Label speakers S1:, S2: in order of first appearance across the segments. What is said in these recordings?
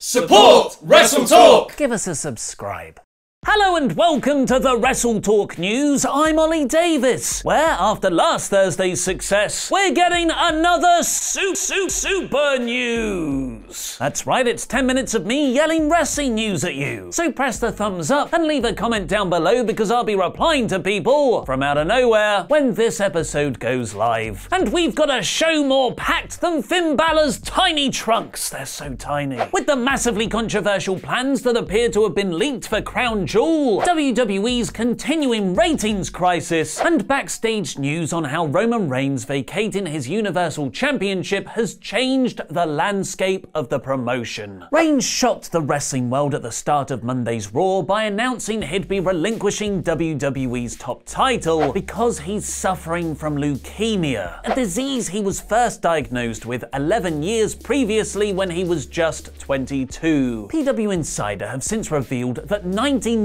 S1: Support WrestleTalk!
S2: Give us a subscribe. Hello and welcome to the WrestleTalk News. I'm Ollie Davis, where after last Thursday's success, we're getting another super news. That's right, it's 10 minutes of me yelling wrestling news at you. So press the thumbs up and leave a comment down below because I'll be replying to people from out of nowhere when this episode goes live. And we've got a show more packed than Finn Balor's tiny trunks. They're so tiny. With the massively controversial plans that appear to have been leaked for Crown Jewel, WWE's continuing ratings crisis, and backstage news on how Roman Reigns vacating his Universal Championship has changed the landscape of the promotion. Reigns shocked the wrestling world at the start of Monday's Raw by announcing he'd be relinquishing WWE's top title because he's suffering from leukemia, a disease he was first diagnosed with 11 years previously when he was just 22. PW Insider have since revealed that 99%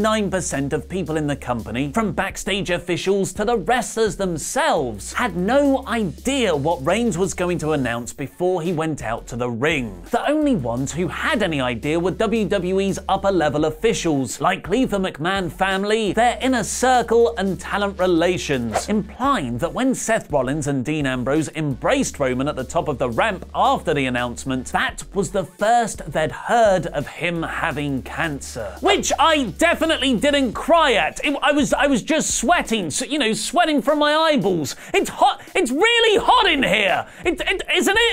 S2: of people in the company, from backstage officials to the wrestlers themselves, had no idea what Reigns was going to announce before he went out to the ring. The only ones who had any idea were WWE's upper-level officials, likely the McMahon family, their inner circle, and talent relations, implying that when Seth Rollins and Dean Ambrose embraced Roman at the top of the ramp after the announcement, that was the first they'd heard of him having cancer. Which I definitely didn't cry at. I was just sweating, sweating from my eyeballs. It's hot. It's really hot in here. Isn't it?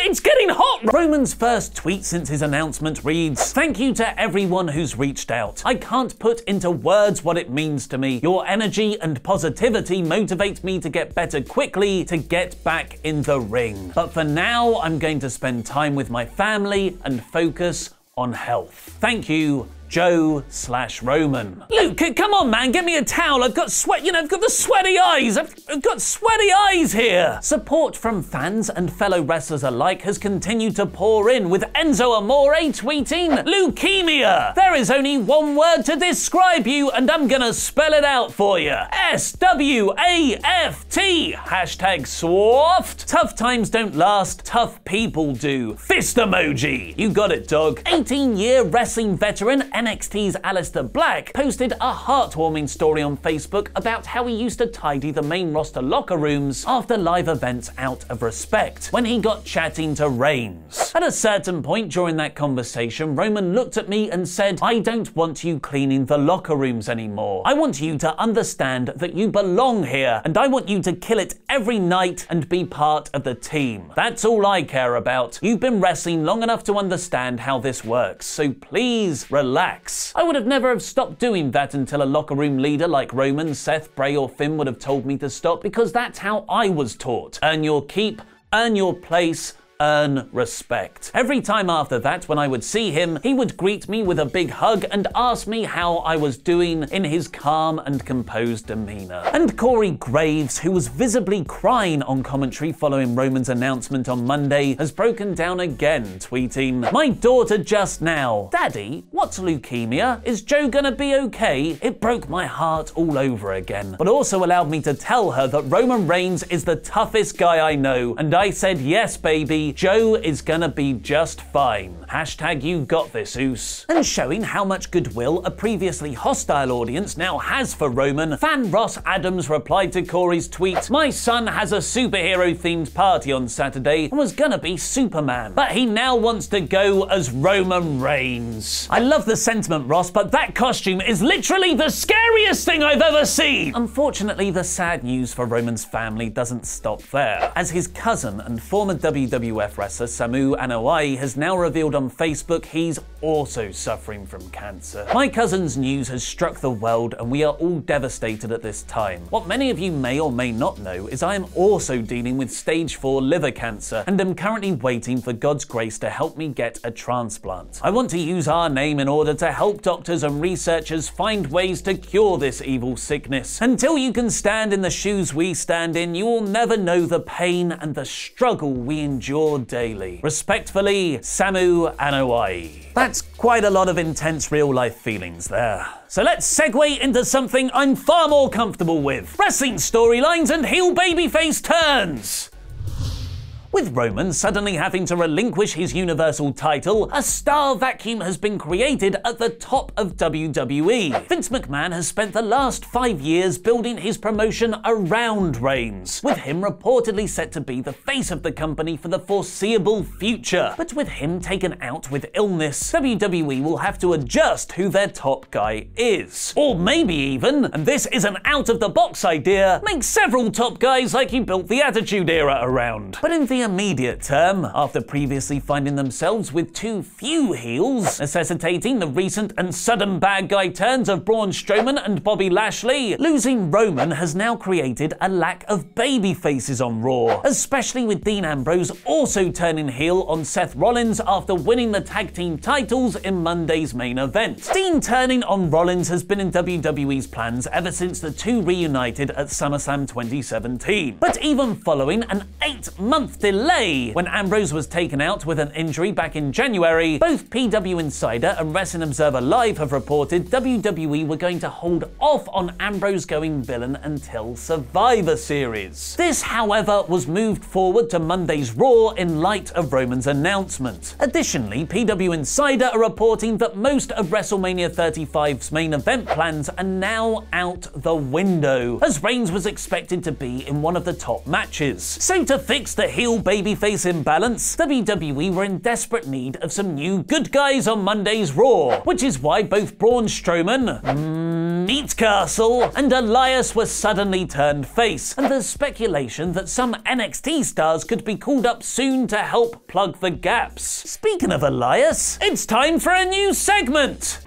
S2: It's getting hot. Roman's first tweet since his announcement reads, "Thank you to everyone who's reached out. I can't put into words what it means to me. Your energy and positivity motivate me to get better quickly, to get back in the ring. But for now, I'm going to spend time with my family and focus on health. Thank you, Joe/Roman." Luke, come on, man, get me a towel. I've got sweat, I've got the sweaty eyes. I've got sweaty eyes here. Support from fans and fellow wrestlers alike has continued to pour in, with Enzo Amore tweeting, "Leukemia. There is only one word to describe you, and I'm gonna spell it out for you. SWAFT. #SWAFT. Tough times don't last, tough people do. Fist emoji. You got it, dog." 18-year wrestling veteran NXT's Aleister Black posted a heartwarming story on Facebook about how he used to tidy the main roster locker rooms after live events out of respect, when he got chatting to Reigns. At a certain point during that conversation, Roman looked at me and said, "I don't want you cleaning the locker rooms anymore. I want you to understand that you belong here, and I want you to kill it every night and be part of the team. That's all I care about. You've been wrestling long enough to understand how this works, so please relax." I would have never stopped doing that until a locker room leader like Roman, Seth, Bray, or Finn would have told me to stop, because that's how I was taught. Earn your keep, earn your place, earn respect. Every time after that, when I would see him, he would greet me with a big hug and ask me how I was doing in his calm and composed demeanor. And Corey Graves, who was visibly crying on commentary following Roman's announcement on Monday, has broken down again, tweeting, "My daughter just now. Daddy, what's leukemia? Is Joe gonna be okay?" It broke my heart all over again, but also allowed me to tell her that Roman Reigns is the toughest guy I know, and I said, "Yes, baby, Joe is gonna be just fine. #you got this, Oos." And showing how much goodwill a previously hostile audience now has for Roman, fan Ross Adams replied to Corey's tweet, "My son has a superhero-themed party on Saturday and was gonna be Superman, but he now wants to go as Roman Reigns." I love the sentiment, Ross, but that costume is literally the scariest thing I've ever seen. Unfortunately, the sad news for Roman's family doesn't stop there, as his cousin and former WWF wrestler Samu Anoa'i has now revealed on Facebook he's also suffering from cancer. My cousin's news has struck the world, and we are all devastated at this time. What many of you may or may not know is I am also dealing with stage 4 liver cancer, and am currently waiting for God's grace to help me get a transplant. I want to use our name in order to help doctors and researchers find ways to cure this evil sickness. Until you can stand in the shoes we stand in, you will never know the pain and the struggle we endure daily. Respectfully, Samu Anoa'i. That's quite a lot of intense real-life feelings there. So let's segue into something I'm far more comfortable with: wrestling storylines and heel babyface turns. With Roman suddenly having to relinquish his Universal title, a Star Vacuum has been created at the top of WWE. Vince McMahon has spent the last 5 years building his promotion around Reigns, with him reportedly set to be the face of the company for the foreseeable future. But with him taken out with illness, WWE will have to adjust who their top guy is. Or maybe even, and this is an out-of-the-box idea, make several top guys like you built the Attitude Era around. But in the immediate term, after previously finding themselves with too few heels, necessitating the recent and sudden bad guy turns of Braun Strowman and Bobby Lashley, losing Roman has now created a lack of baby faces on Raw, especially with Dean Ambrose also turning heel on Seth Rollins after winning the tag team titles in Monday's main event. Dean turning on Rollins has been in WWE's plans ever since the two reunited at SummerSlam 2017. But even following an 8-month delay when Ambrose was taken out with an injury back in January, both PW Insider and Wrestling Observer Live have reported WWE were going to hold off on Ambrose going villain until Survivor Series. This, however, was moved forward to Monday's Raw in light of Roman's announcement. Additionally, PW Insider are reporting that most of WrestleMania 35's main event plans are now out the window, as Reigns was expected to be in one of the top matches. So to fix the heel babyface imbalance, WWE were in desperate need of some new good guys on Monday's Raw, which is why both Braun Strowman, Meat Castle, and Elias were suddenly turned face, and there's speculation that some NXT stars could be called up soon to help plug the gaps. Speaking of Elias, it's time for a new segment!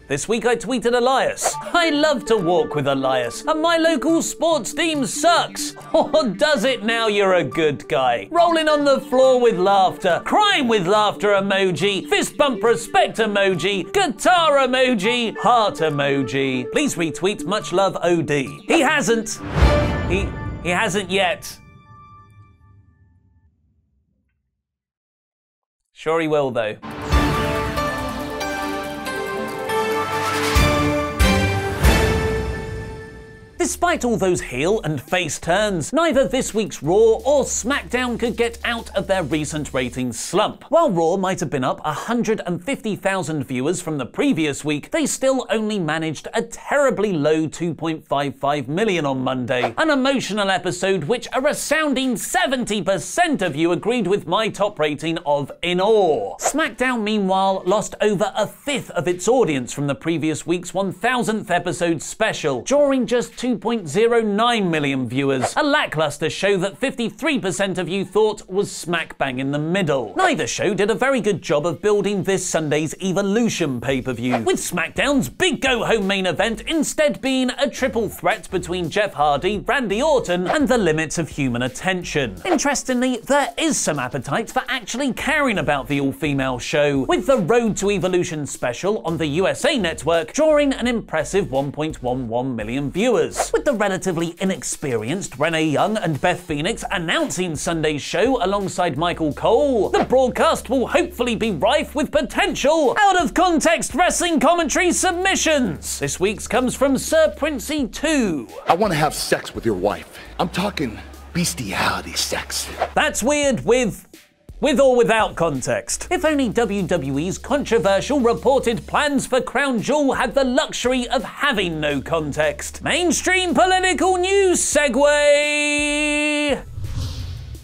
S2: This week I tweeted Elias. I love to walk with Elias, and my local sports team sucks. Or does it now you're a good guy? Rolling on the floor with laughter, crying with laughter emoji, fist bump respect emoji, guitar emoji, heart emoji. Please retweet much love OD. He hasn't. He hasn't yet. Sure he will though. Despite all those heel and face turns, neither this week's Raw or SmackDown could get out of their recent ratings slump. While Raw might have been up 150,000 viewers from the previous week, they still only managed a terribly low 2.55 million on Monday, an emotional episode which a resounding 70% of you agreed with my top rating of in awe. SmackDown, meanwhile, lost over a fifth of its audience from the previous week's 1000th episode special, drawing just 2.09 million viewers, a lackluster show that 53% of you thought was smack bang in the middle. Neither show did a very good job of building this Sunday's Evolution pay-per-view, with SmackDown's big go-home main event instead being a triple threat between Jeff Hardy, Randy Orton, and the limits of human attention. Interestingly, there is some appetite for actually caring about the all-female show, with the Road to Evolution special on the USA Network drawing an impressive 1.11 million viewers. With the relatively inexperienced Renee Young and Beth Phoenix announcing Sunday's show alongside Michael Cole, the broadcast will hopefully be rife with potential out-of-context wrestling commentary submissions. This week's comes from Sir Princey 2.
S3: I want to have sex with your wife. I'm talking bestiality sex.
S2: That's weird with or without context. If only WWE's controversial reported plans for Crown Jewel had the luxury of having no context. Mainstream political news segue!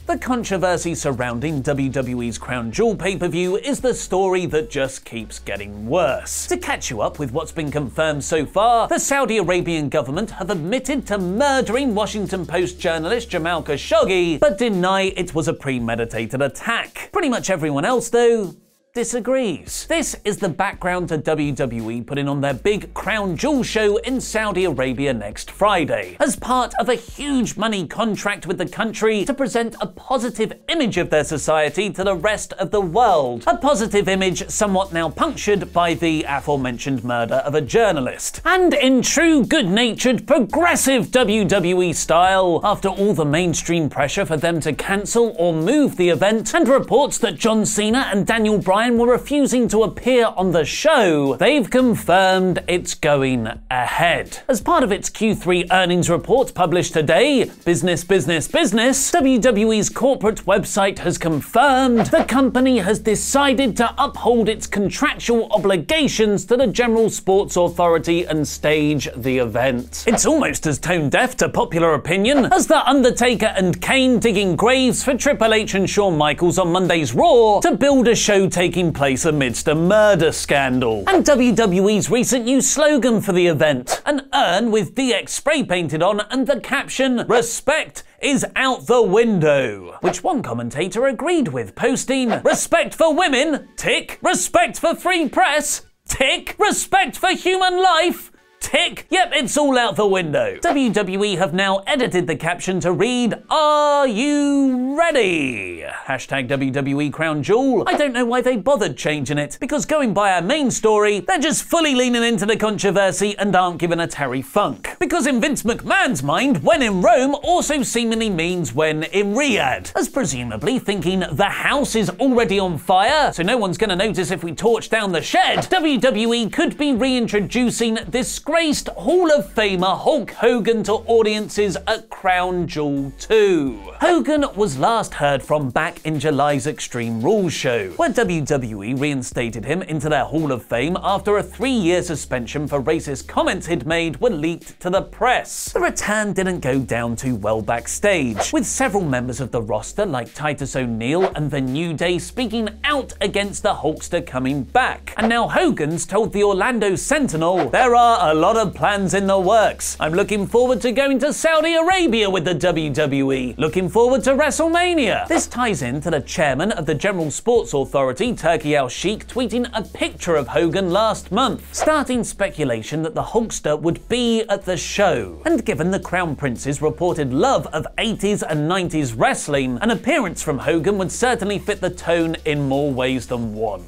S2: The controversy surrounding WWE's Crown Jewel pay-per-view is the story that just keeps getting worse. To catch you up with what's been confirmed so far, the Saudi Arabian government have admitted to murdering Washington Post journalist Jamal Khashoggi, but deny it was a premeditated attack. Pretty much everyone else, though, disagrees. This is the background to WWE putting on their big Crown Jewel show in Saudi Arabia next Friday, as part of a huge money contract with the country to present a positive image of their society to the rest of the world. A positive image somewhat now punctured by the aforementioned murder of a journalist. And in true good-natured progressive WWE style, after all the mainstream pressure for them to cancel or move the event, and reports that John Cena and Daniel Bryan Bryan were refusing to appear on the show, they've confirmed it's going ahead. As part of its Q3 earnings report published today, business, WWE's corporate website has confirmed the company has decided to uphold its contractual obligations to the General Sports Authority and stage the event. It's almost as tone deaf to popular opinion as The Undertaker and Kane digging graves for Triple H and Shawn Michaels on Monday's Raw to build a show taking place amidst a murder scandal. And WWE's recent new slogan for the event, an urn with DX spray painted on and the caption, "Respect is out the window," which one commentator agreed with, posting, "Respect for women, tick. Respect for free press, tick. Respect for human life, tick. Yep, it's all out the window." WWE have now edited the caption to read, "Are you ready?" Hashtag WWE Crown Jewel. I don't know why they bothered changing it, because going by our main story, they're just fully leaning into the controversy and aren't giving a Terry Funk. Because in Vince McMahon's mind, when in Rome also seemingly means when in Riyadh, as presumably thinking the house is already on fire, so no one's gonna notice if we torch down the shed, WWE could be reintroducing disgraced Hall of Famer Hulk Hogan to audiences at Crown Jewel 2. Hogan was last heard from back in July's Extreme Rules show, where WWE reinstated him into their Hall of Fame after a 3-year suspension for racist comments he'd made were leaked to the press. The return didn't go down too well backstage, with several members of the roster like Titus O'Neil and The New Day speaking out against the Hulkster coming back. And now Hogan's told the Orlando Sentinel, "There are a lot of plans in the works. I'm looking forward to going to Saudi Arabia with the WWE. Looking forward to WrestleMania." This ties into the chairman of the General Sports Authority, Turki Al-Sheikh, tweeting a picture of Hogan last month, starting speculation that the Hulkster would be at the show. And given the Crown Prince's reported love of 80s and 90s wrestling, an appearance from Hogan would certainly fit the tone in more ways than one.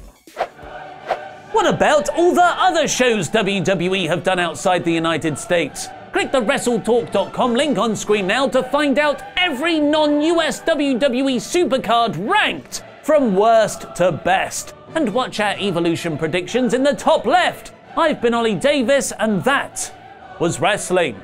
S2: What about all the other shows WWE have done outside the United States? Click the WrestleTalk.com link on screen now to find out every non-US WWE supercard ranked from worst to best. And watch our Evolution predictions in the top left. I've been Ollie Davis, and that was wrestling.